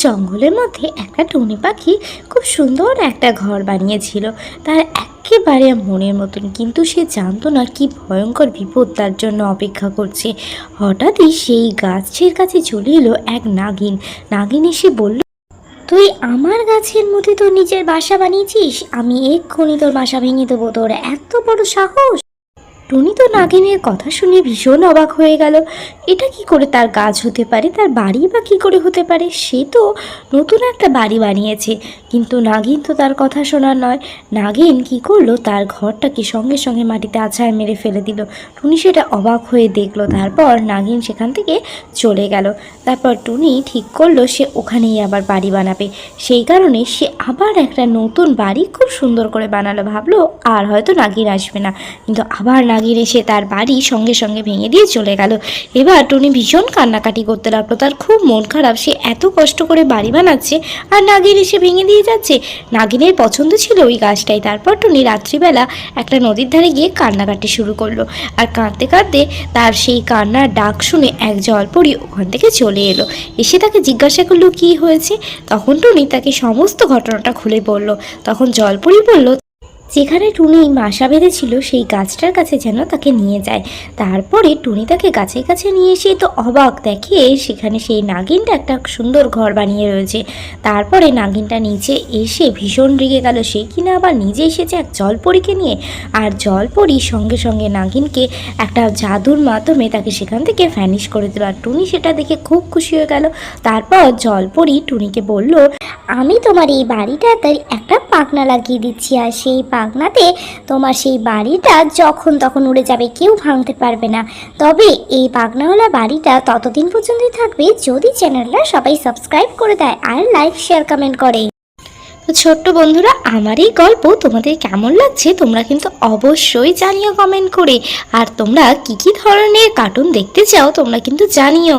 জঙ্গলের মধ্যে একটা টুনি পাখি খুব সুন্দর একটা ঘর বানিয়েছিল তার একেবারে মনের মতন, কিন্তু সে জানতো না কি ভয়ঙ্কর বিপদ তার জন্য অপেক্ষা করছে। হঠাৎই সেই গাছের কাছে চলে এলো এক নাগিন। নাগিন এসে বলল, তুই আমার গাছের মধ্যে তোর নিজের বাসা বানিয়েছিস, আমি এক্ষুনি তোর বাসা ভেঙে দেবো, তোর এত বড় সাহস। টুনি তো নাগিনের কথা শুনে ভীষণ অবাক হয়ে গেল। এটা কি করে তার গাছ হতে পারে, তার বাড়ি বা কী করে হতে পারে? সে তো নতুন একটা বাড়ি বানিয়েছে। কিন্তু নাগিন তো তার কথা শোনার নয়। নাগিন কি করলো, তার ঘরটাকে সঙ্গে সঙ্গে মাটিতে আছাড় মেরে ফেলে দিল। টুনি সেটা অবাক হয়ে দেখলো। তারপর নাগিন সেখান থেকে চলে গেল। তারপর টুনি ঠিক করলো সে ওখানেই আবার বাড়ি বানাবে। সেই কারণে সে আবার একটা নতুন বাড়ি খুব সুন্দর করে বানালো। ভাবলো আর হয়তো নাগিন আসবে না, কিন্তু আবার নাগিন এসে তার বাড়ি সঙ্গে সঙ্গে ভেঙে দিয়ে চলে গেল। এবার টুনি ভীষণ কান্নাকাটি করতে লাগলো। তার খুব মন খারাপ, সে এত কষ্ট করে বাড়ি বানাচ্ছে আর নাগিন এসে ভেঙে দিয়ে যাচ্ছে। নাগিনের পছন্দ ছিল ওই গাছটাই। তারপর টুনি রাত্রিবেলা একটা নদীর ধারে গিয়ে কান্নাকাটি শুরু করলো। আর কাঁদতে কাঁদতে তার সেই কান্নার ডাক শুনে এক জলপরি ওখান থেকে চলে এলো। এসে তাকে জিজ্ঞাসা করলো কি হয়েছে। তখন টুনি তাকে সমস্ত ঘটনাটা খুলে বলল। তখন জলপরি বলল, যেখানে টুনি বাসা বেঁধেছিল সেই গাছটার কাছে যেন তাকে নিয়ে যায়। তারপরে টুনি তাকে গাছের কাছে নিয়ে এসে তো অবাক, দেখে সেখানে সেই নাগিনটা একটা সুন্দর ঘর বানিয়ে রয়েছে। তারপরে নাগিনটা নিচে এসে ভীষণ রেগে গেল, সে কিনা আবার নিজে এসেছে এক জলপরীকে নিয়ে। আর জলপরী সঙ্গে সঙ্গে নাগিনকে একটা জাদুর মাধ্যমে তাকে সেখান থেকে ভ্যানিশ করে দিল। আর টুনি সেটা দেখে খুব খুশি হয়ে গেল। তারপর জলপরী টুনিকে বলল, আমি তোমার এই বাড়িটাতে একটা পাখনা লাগিয়ে দিচ্ছি, আর সেই পাখনাতে তোমার সেই বাড়িটা যখন তখন উড়ে যাবে, কেউ ভাঙতে পারবে না। তবে এই পাখনাওয়ালা বাড়িটা ততদিন পর্যন্তই থাকবে যদি চ্যানেলটা সবাই সাবস্ক্রাইব করে দেয় আর লাইক শেয়ার কমেন্ট করে। তো ছোট্ট বন্ধুরা, আমার এই গল্প তোমাদের কেমন লাগছে তোমরা কিন্তু অবশ্যই জানিও কমেন্ট করে। আর তোমরা কি কি ধরনের কার্টুন দেখতে চাও তোমরা কিন্তু জানিও।